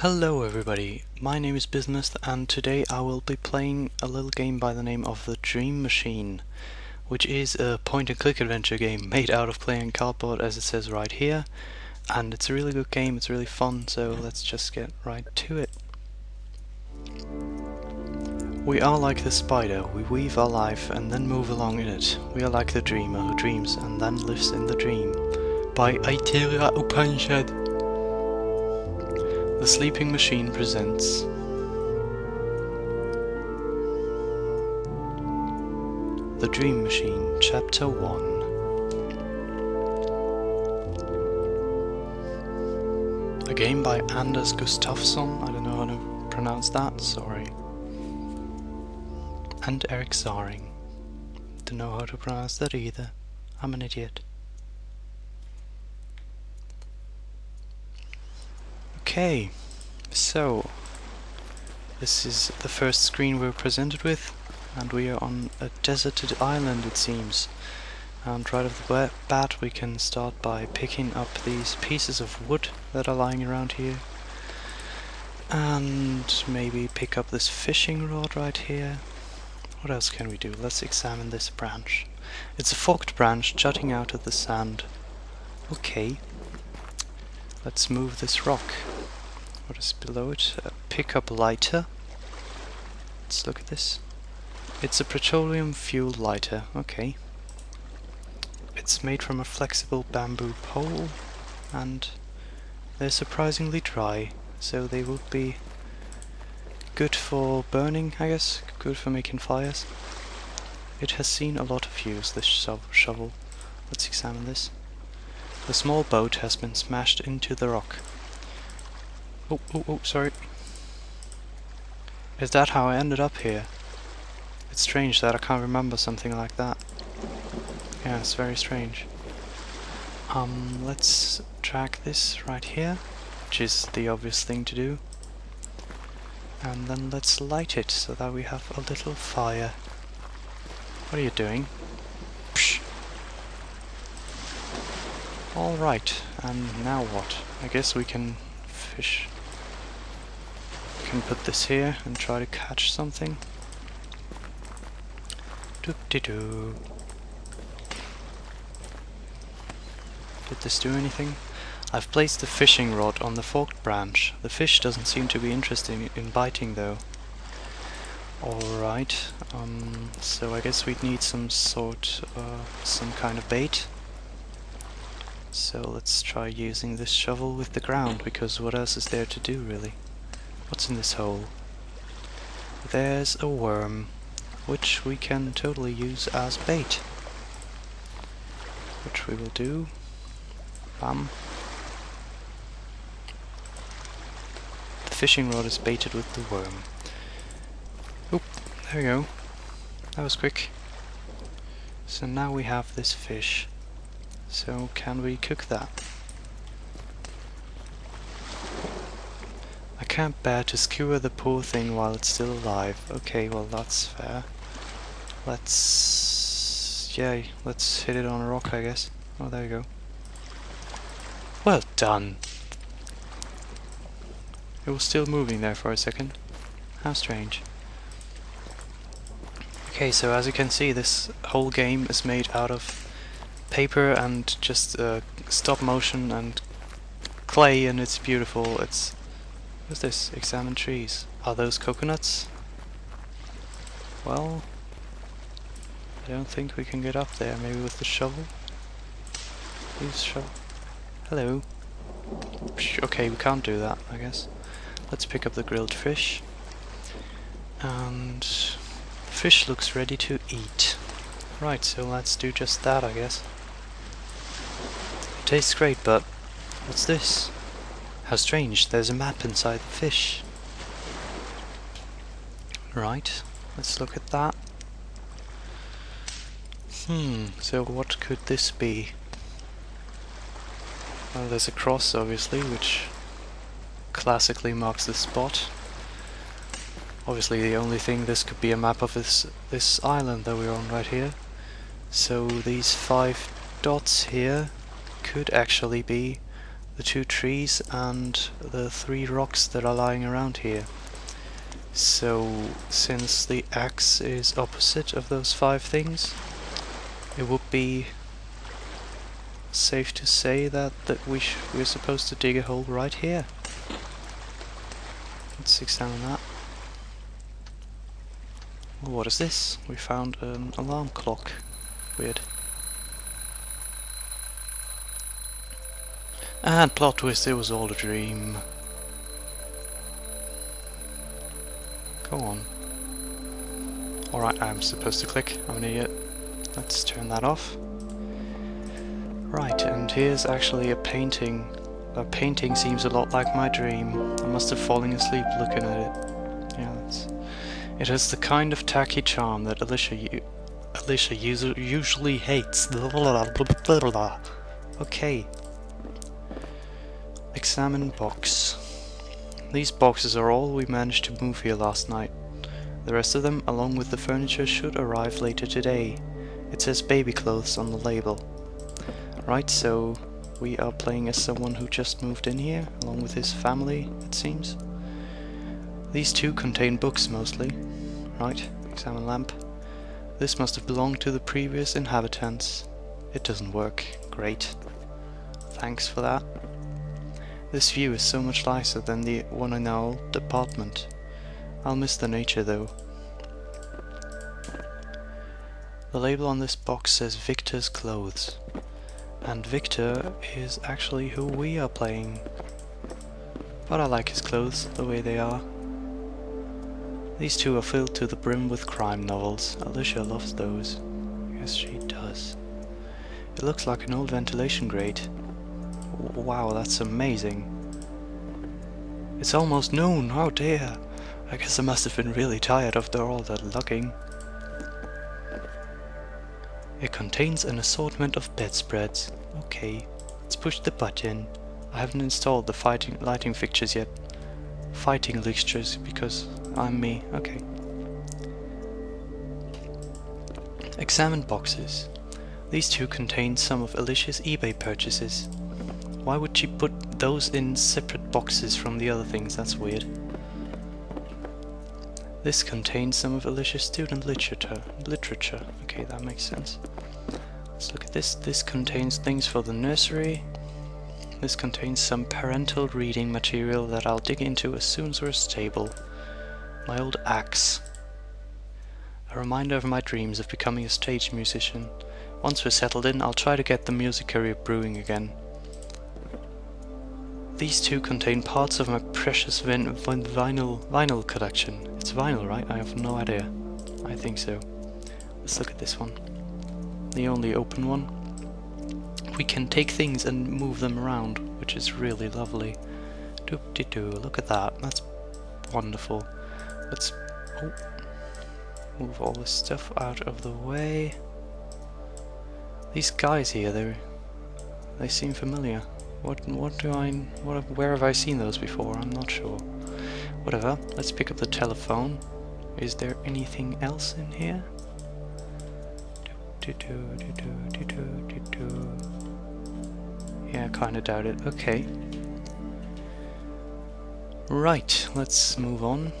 Hello everybody, my name is Bismuth and today I will be playing a little game by the name of The Dream Machine, which is a point-and-click adventure game made out of clay and cardboard as it says right here, and it's a really good game, it's really fun, so let's just get right to it. We are like the spider, we weave our life and then move along in it. We are like the dreamer who dreams and then lives in the dream. By Aitera Upanishad. The Sleeping Machine presents The Dream Machine, Chapter 1. A game by Anders Gustafsson, I don't know how to pronounce that, sorry. And Eric Zaring. Don't know how to pronounce that either. I'm an idiot. Okay, so this is the first screen we're presented with, and we are on a deserted island it seems. And right off the bat we can start by picking up these pieces of wood that are lying around here. And maybe pick up this fishing rod right here. What else can we do? Let's examine this branch. It's a forked branch jutting out of the sand. Okay. Let's move this rock. What is below it? A pickup lighter. Let's look at this. It's a petroleum fuel lighter. Okay. It's made from a flexible bamboo pole, and they're surprisingly dry, so they would be good for burning, I guess. Good for making fires. It has seen a lot of use, this shovel. Let's examine this. The small boat has been smashed into the rock. Oh, sorry. Is that how I ended up here? It's strange that I can't remember something like that. Yeah, it's very strange. Let's drag this right here, which is the obvious thing to do. And then let's light it so that we have a little fire. What are you doing? Psh. Alright, and now what? I guess we can fish. We can put this here and try to catch something. Doop-de-doo. Did this do anything? I've placed the fishing rod on the forked branch. The fish doesn't seem to be interested in biting though. Alright, so I guess we'd need some kind of bait. So let's try using this shovel with the ground, because what else is there to do really? What's in this hole? There's a worm, which we can totally use as bait. Which we will do. Bam. The fishing rod is baited with the worm. Oop, there we go. That was quick. So now we have this fish. So can we cook that? I can't bear to skewer the poor thing while it's still alive. Okay, well that's fair. Let's hit it on a rock, I guess. Oh, there you go. Well done! It was still moving there for a second. How strange. Okay, so as you can see, this whole game is made out of paper and just stop motion and clay, and it's beautiful. What's this? Examine trees. Are those coconuts? Well, I don't think we can get up there. Maybe with the shovel? Please shovel. Hello. Okay, we can't do that, I guess. Let's pick up the grilled fish. And the fish looks ready to eat. Right, so let's do just that, I guess. It tastes great, but what's this? How strange, there's a map inside the fish. Right, let's look at that. So what could this be? Well, there's a cross, obviously, which classically marks the spot. Obviously the only thing this could be a map of is this island that we're on right here. So these 5 dots here could actually be the 2 trees and the 3 rocks that are lying around here. So, since the axe is opposite of those 5 things, it would be safe to say that we're supposed to dig a hole right here. Let's examine that. Well, what is this? We found an alarm clock. Weird. And plot twist, it was all a dream. Go on. Alright, I'm supposed to click. I'm an idiot. Let's turn that off. Right, and here's actually a painting. That painting seems a lot like my dream. I must have fallen asleep looking at it. Yeah, it has the kind of tacky charm that Alicia usually hates. Okay. Examine box. These boxes are all we managed to move here last night. The rest of them, along with the furniture, should arrive later today. It says baby clothes on the label. Right, so we are playing as someone who just moved in here, along with his family, it seems. These 2 contain books mostly. Right, examine lamp. This must have belonged to the previous inhabitants. It doesn't work. Great. Thanks for that. This view is so much nicer than the one in our old apartment. I'll miss the nature though. The label on this box says Victor's Clothes. And Victor is actually who we are playing. But I like his clothes, the way they are. These 2 are filled to the brim with crime novels. Alicia loves those. Yes, she does. It looks like an old ventilation grate. Wow, that's amazing. It's almost noon, oh dear. I guess I must have been really tired after all that lugging. It contains an assortment of bedspreads. Okay, let's push the button. I haven't installed the lighting fixtures yet. Fighting fixtures, because I'm me. Okay. Examine boxes. These 2 contain some of Alicia's eBay purchases. Why would she put those in separate boxes from the other things? That's weird. This contains some of Alicia's student literature. Okay, that makes sense. Let's look at this. This contains things for the nursery. This contains some parental reading material that I'll dig into as soon as we're stable. My old axe. A reminder of my dreams of becoming a stage musician. Once we're settled in, I'll try to get the music career brewing again. These 2 contain parts of my precious vinyl collection. It's vinyl, right? I have no idea. I think so. Let's look at this one. The only open one. We can take things and move them around, which is really lovely. Doop-de-doo, look at that. That's wonderful. Let's move all this stuff out of the way. These guys here, they seem familiar. Where have I seen those before? I'm not sure. Whatever, let's pick up the telephone. Is there anything else in here? Yeah, kinda doubt it. Okay. Right, let's move on.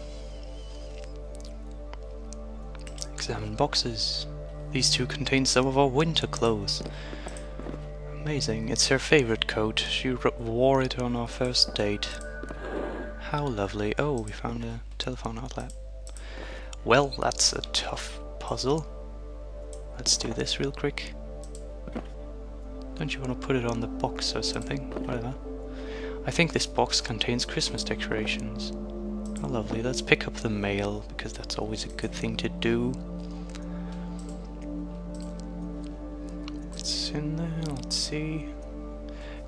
Examine boxes. These 2 contain some of our winter clothes. Amazing, it's her favorite coat. She wore it on our first date. How lovely. Oh, we found a telephone outlet. Well, that's a tough puzzle. Let's do this real quick. Don't you want to put it on the box or something? Whatever. I think this box contains Christmas decorations. How lovely. Let's pick up the mail, because that's always a good thing to do. What's in there? Let's see.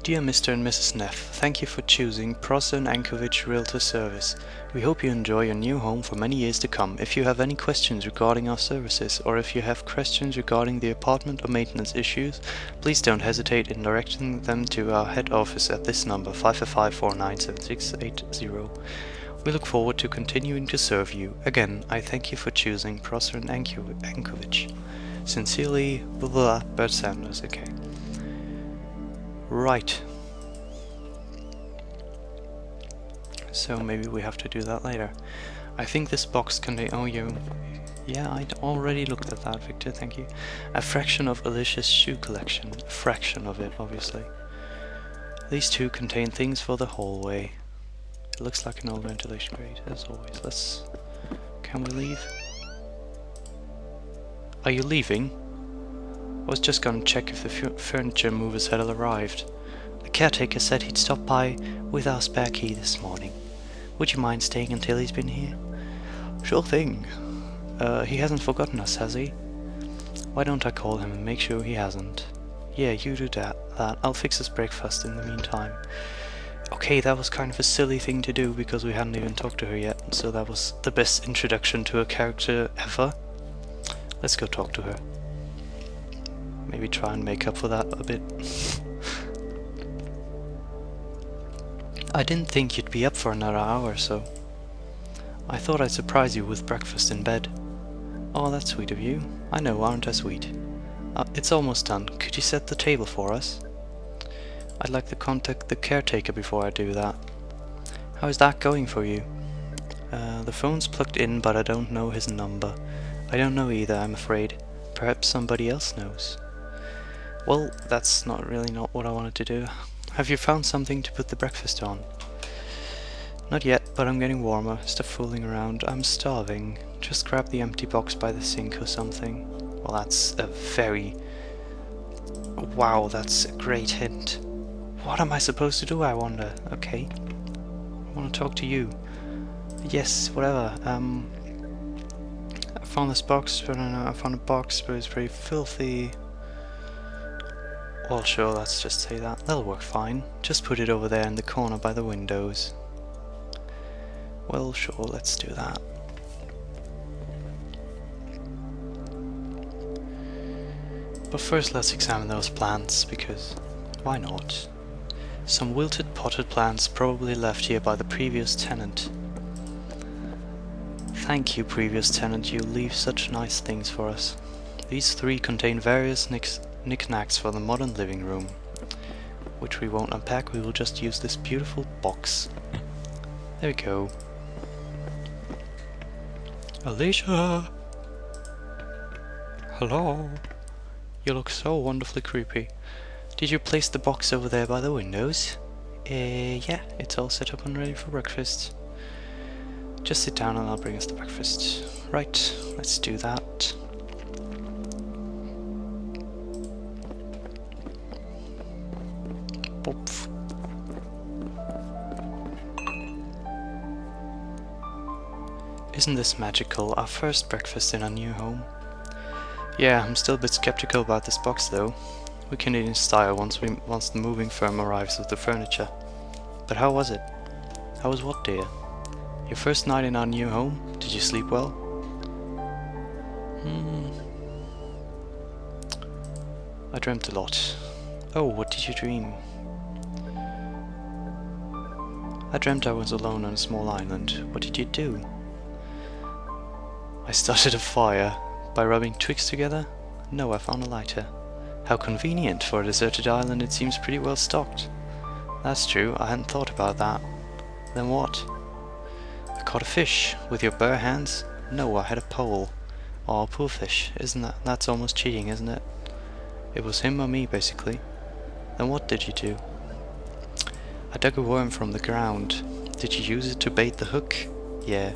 Dear Mr. and Mrs. Neff, thank you for choosing Prosser & Ankovich Realtor Service. We hope you enjoy your new home for many years to come. If you have any questions regarding our services, or if you have questions regarding the apartment or maintenance issues, please don't hesitate in directing them to our head office at this number, 555-497-680. We look forward to continuing to serve you. Again, I thank you for choosing Prosser & Ankovich. Sincerely, Bert Sanders. Okay. Right. so maybe we have to do that later. I think this box contains... Oh, yeah, I'd already looked at that, Victor, thank you. A fraction of Alicia's shoe collection. A fraction of it, obviously. These two contain things for the hallway. It looks like an old ventilation grate, as always. Can we leave? Are you leaving? I was just gonna check if the furniture movers had arrived. The caretaker said he'd stop by with our spare key this morning. Would you mind staying until he's been here? Sure thing. He hasn't forgotten us, has he? Why don't I call him and make sure he hasn't? Yeah, you do that. I'll fix his breakfast in the meantime. Okay, that was kind of a silly thing to do because we hadn't even talked to her yet, so that was the best introduction to a character ever. Let's go talk to her. Maybe try and make up for that a bit. I didn't think you'd be up for another hour or so. I thought I'd surprise you with breakfast in bed. Oh, that's sweet of you. I know, aren't I sweet? It's almost done. Could you set the table for us? I'd like to contact the caretaker before I do that. How is that going for you? The phone's plugged in, but I don't know his number. I don't know either, I'm afraid. Perhaps somebody else knows. Well, that's not what I wanted to do. Have you found something to put the breakfast on? Not yet, but I'm getting warmer. Stop fooling around. I'm starving. Just grab the empty box by the sink or something. Well, that's a very... Wow, that's a great hint. What am I supposed to do, I wonder? Okay. I want to talk to you. Yes, whatever. I found this box, but I don't know. I found a box, but it's pretty filthy. Well, sure, let's just say that. That'll work fine. Just put it over there in the corner by the windows. Well, sure, let's do that. But first let's examine those plants, because why not? Some wilted potted plants probably left here by the previous tenant. Thank you, previous tenant, you leave such nice things for us. These three contain various knickknacks for the modern living room, which we won't unpack, we will just use this beautiful box. There we go. Alicia! Hello? You look so wonderfully creepy. Did you place the box over there by the windows? Yeah, it's all set up and ready for breakfast. Just sit down and I'll bring us the breakfast. Right, let's do that. Oof. Isn't this magical? Our first breakfast in our new home. Yeah, I'm still a bit skeptical about this box though. We can eat in style once the moving firm arrives with the furniture. But how was it? How was what, dear? Your first night in our new home? Did you sleep well? I dreamt a lot. Oh, what did you dream? I dreamt I was alone on a small island. What did you do? I started a fire. By rubbing twigs together? No, I found a lighter. How convenient. For a deserted island it seems pretty well stocked. That's true, I hadn't thought about that. Then what? I caught a fish. With your bare hands? No, I had a pole. Oh, poor fish. That's almost cheating, isn't it? It was him or me, basically. Then what did you do? I dug a worm from the ground. Did you use it to bait the hook? Yeah.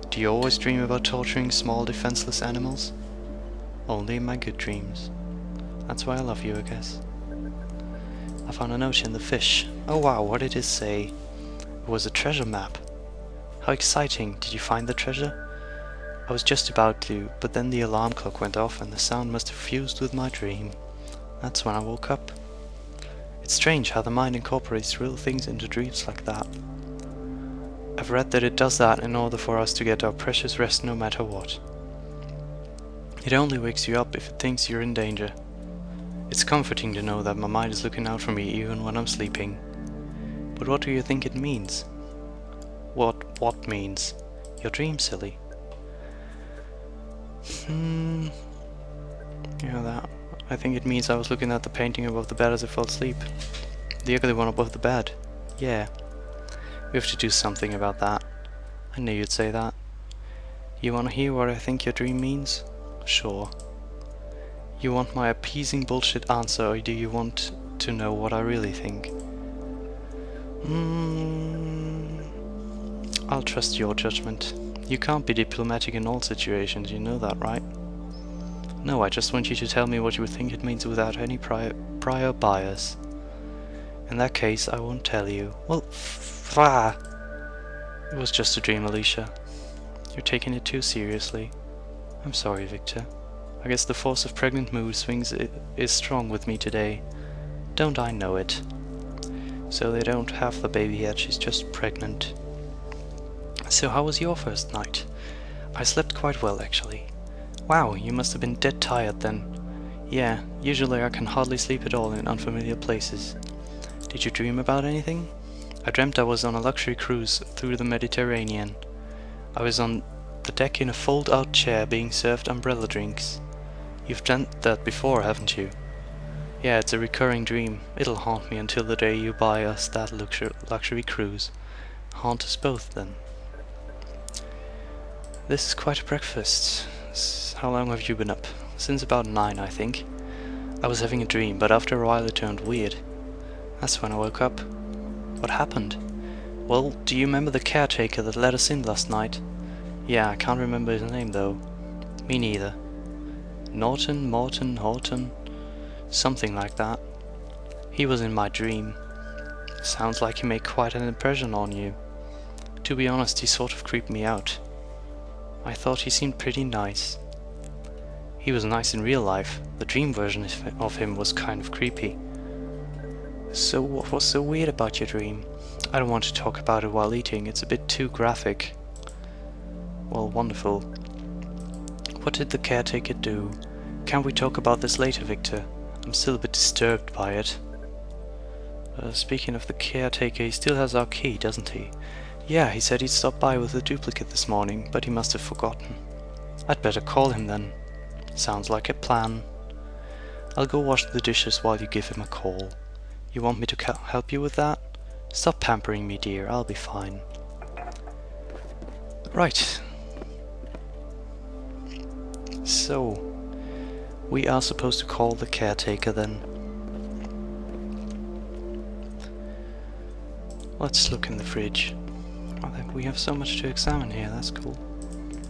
Do you always dream about torturing small defenseless animals? Only in my good dreams. That's why I love you, I guess. I found a note in the fish. Oh wow, what did it say? It was a treasure map. How exciting. Did you find the treasure? I was just about to, but then the alarm clock went off and the sound must have fused with my dream. That's when I woke up. It's strange how the mind incorporates real things into dreams like that. I've read that it does that in order for us to get our precious rest no matter what. It only wakes you up if it thinks you're in danger. It's comforting to know that my mind is looking out for me even when I'm sleeping. But what do you think it means? What means? Your dream, silly. That. I think it means I was looking at the painting above the bed as I fell asleep. The ugly one above the bed. Yeah. We have to do something about that. I knew you'd say that. You wanna hear what I think your dream means? Sure. You want my appeasing bullshit answer, or do you want to know what I really think? I'll trust your judgment. You can't be diplomatic in all situations, you know that, right? No, I just want you to tell me what you think it means without any prior bias. In that case, I won't tell you. Well, it was just a dream, Alicia. You're taking it too seriously. I'm sorry, Victor. I guess the force of pregnant mood swings is strong with me today. Don't I know it? So they don't have the baby yet, she's just pregnant. So how was your first night? I slept quite well, actually. Wow, you must have been dead tired then. Yeah, usually I can hardly sleep at all in unfamiliar places. Did you dream about anything? I dreamt I was on a luxury cruise through the Mediterranean. I was on the deck in a fold-out chair being served umbrella drinks. You've dreamt that before, haven't you? Yeah, it's a recurring dream. It'll haunt me until the day you buy us that luxury cruise. Haunt us both, then. This is quite a breakfast. How long have you been up? Since about 9, I think. I was having a dream, but after a while it turned weird. That's when I woke up. What happened? Well, do you remember the caretaker that let us in last night? Yeah, I can't remember his name though. Me neither. Norton, Morton, Horton, something like that. He was in my dream. Sounds like he made quite an impression on you. To be honest, he sort of creeped me out. I thought he seemed pretty nice. He was nice in real life. The dream version of him was kind of creepy. So what was so weird about your dream? I don't want to talk about it while eating, it's a bit too graphic. Well, wonderful. What did the caretaker do? Can't we talk about this later, Victor? I'm still a bit disturbed by it. Speaking of the caretaker, he still has our key, doesn't he? Yeah, he said he'd stop by with a duplicate this morning, but he must have forgotten. I'd better call him then. Sounds like a plan. I'll go wash the dishes while you give him a call. You want me to help you with that? Stop pampering me, dear, I'll be fine. Right. So, we are supposed to call the caretaker then. Let's look in the fridge. We have so much to examine here, that's cool.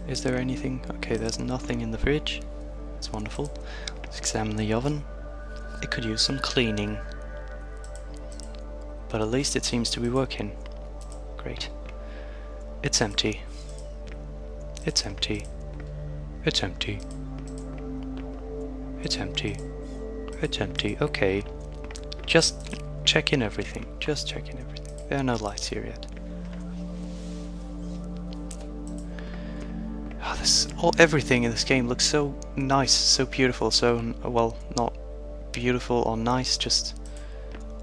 Is there anything? Okay, there's nothing in the fridge. That's wonderful. Let's examine the oven. It could use some cleaning. But at least it seems to be working. Great. It's empty. It's empty. It's empty. It's empty. It's empty. Okay. Just checking everything. Just checking everything. There are no lights here yet. Oh, everything in this game looks so nice, so beautiful, so, well, not beautiful or nice, just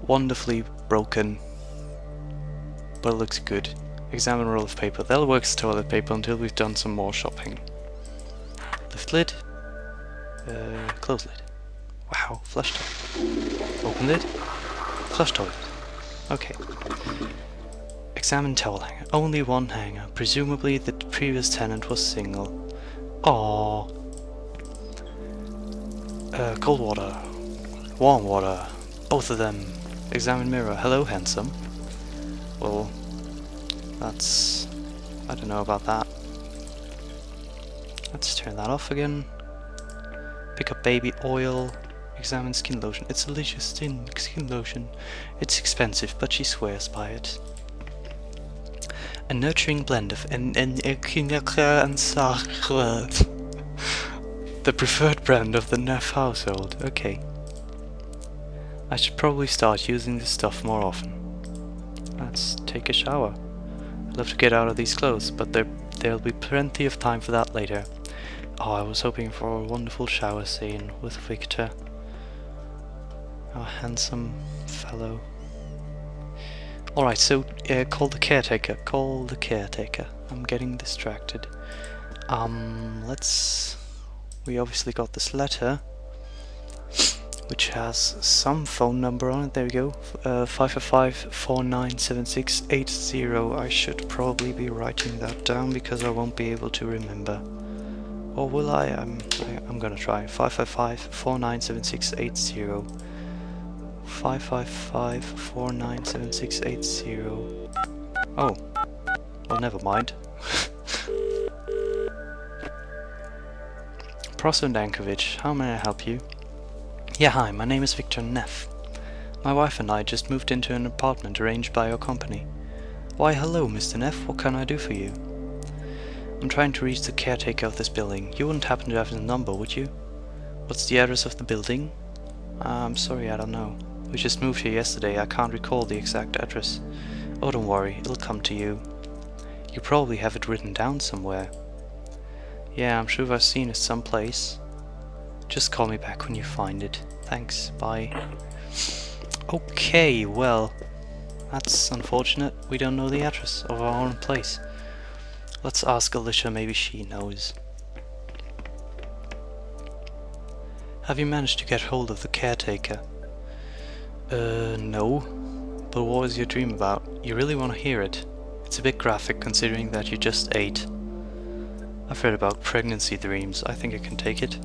wonderfully broken. But it looks good. Examine roll of paper. That'll work as toilet paper until we've done some more shopping. Lift lid. Close lid. Wow, flush toilet. Open lid. Flush toilet. Okay. Examine towel hanger. Only one hanger. Presumably the previous tenant was single. Aww. Cold water. Warm water. Both of them. Examine mirror. Hello, handsome. Well, that's... I don't know about that. Let's turn that off again. Pick up baby oil. Examine skin lotion. It's delicious skin lotion. It's expensive, but she swears by it. A nurturing blend of and the preferred brand of the Neff household. Okay. I should probably start using this stuff more often. Let's take a shower. I'd love to get out of these clothes, but there'll be plenty of time for that later. Oh, I was hoping for a wonderful shower scene with Victor. Our handsome fellow. Alright, so call the caretaker. Call the caretaker. I'm getting distracted. We obviously got this letter. which has some phone number on it. There we go. 555-497680. I should probably be writing that down because I won't be able to remember. Or will I? I'm gonna try. 555-497680. 555-497680. Oh. Well, never mind. Prosser Dankovic, how may I help you? Yeah, hi, my name is Victor Neff. My wife and I just moved into an apartment arranged by your company. Why, hello, Mr. Neff, what can I do for you? I'm trying to reach the caretaker of this building. You wouldn't happen to have his number, would you? What's the address of the building? I'm sorry, I don't know. We just moved here yesterday, I can't recall the exact address. Oh, don't worry, it'll come to you. You probably have it written down somewhere. Yeah, I'm sure I've seen it someplace. Just call me back when you find it. Thanks, bye. Okay, well, that's unfortunate. We don't know the address of our own place. Let's ask Alicia, maybe she knows. Have you managed to get hold of the caretaker? No. But what was your dream about? You really want to hear it? It's a bit graphic considering that you just ate. I've heard about pregnancy dreams. I think I can take it.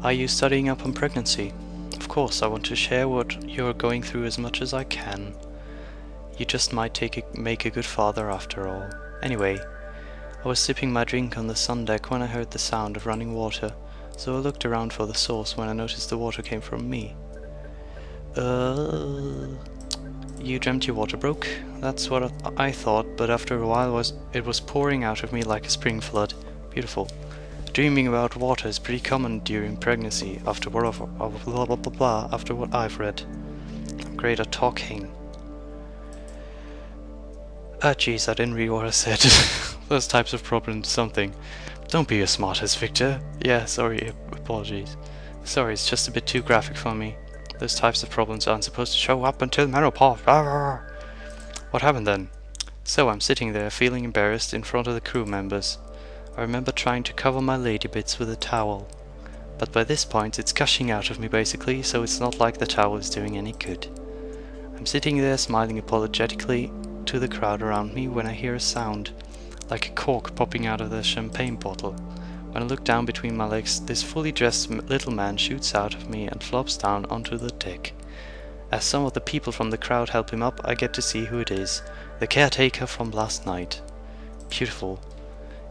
Are you studying up on pregnancy? Of course, I want to share what you're going through as much as I can. You just might make a good father after all. Anyway, I was sipping my drink on the sun deck when I heard the sound of running water, so I looked around for the source when I noticed the water came from me. You dreamt your water broke? That's what I thought, but after a while it was pouring out of me like a spring flood. Beautiful. Dreaming about water is pretty common during pregnancy, after what I've read. I'm great at talking. Ah, jeez, I didn't read what I said. Those types of problems, something. Don't be a smartass, Victor. Yeah, sorry, apologies. Sorry, it's just a bit too graphic for me. Those types of problems aren't supposed to show up until menopause. What happened then? So I'm sitting there feeling embarrassed in front of the crew members. I remember trying to cover my lady bits with a towel. But by this point it's gushing out of me basically, so it's not like the towel is doing any good. I'm sitting there smiling apologetically to the crowd around me when I hear a sound, like a cork popping out of the champagne bottle. When I look down between my legs, this fully dressed little man shoots out of me and flops down onto the deck. As some of the people from the crowd help him up, I get to see who it is. The caretaker from last night. Beautiful.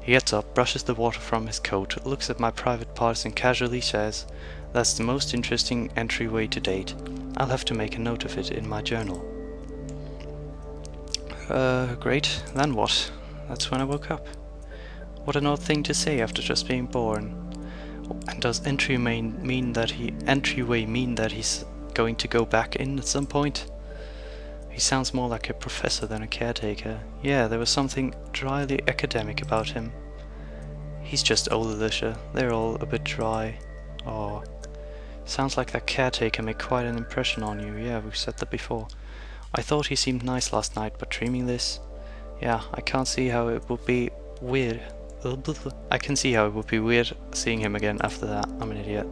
He gets up, brushes the water from his coat, looks at my private parts and casually says, "That's the most interesting entryway to date. I'll have to make a note of it in my journal." Great. Then what? That's when I woke up. What an odd thing to say after just being born. And does entryway mean that he's going to go back in at some point? He sounds more like a professor than a caretaker. Yeah, there was something dryly academic about him. He's just old, Alicia. They're all a bit dry. Oh, sounds like that caretaker made quite an impression on you. Yeah, we've said that before. I thought he seemed nice last night, but dreaming this? Yeah, I can't see how it would be weird. I can see how it would be weird seeing him again after that. I'm an idiot.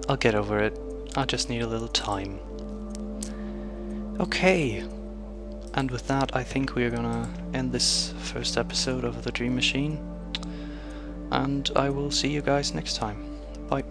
I'll get over it. I just need a little time. Okay. And with that, I think we're gonna end this first episode of The Dream Machine. And I will see you guys next time. Bye.